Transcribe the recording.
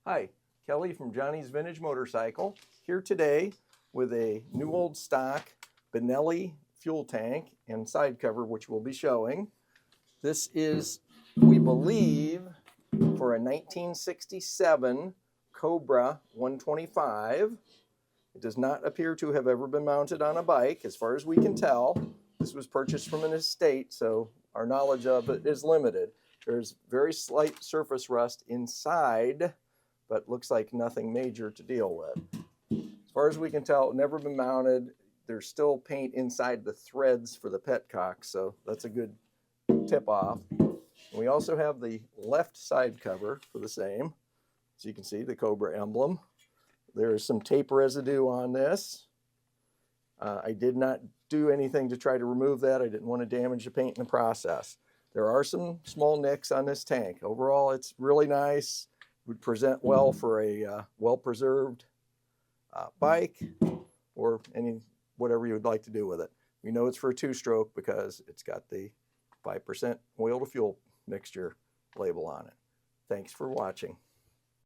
Hi, Kelly from Johnny's Vintage Motorcycle, here today with a new old stock Benelli fuel tank and side cover, which we'll be showing. This is, we believe, for a 1967 Cobra 125. It does not appear to have ever been mounted on a bike, as far as we can tell. This was purchased from an estate, so our knowledge of it is limited. There's very slight surface rust inside, but looks like nothing major to deal with. As far as we can tell, never been mounted. There's still paint inside the threads for the petcock, so that's a good tip-off. We also have the left side cover for the same. So you can see the Cobra emblem. There is some tape residue on this. I did not do anything to try to remove that. I didn't want to damage the paint in the process. There are some small nicks on this tank. Overall, it's really nice. Would present well for a well-preserved bike or whatever you would like to do with it. We know it's for a two-stroke because it's got the 5% oil to fuel mixture label on it. Thanks for watching.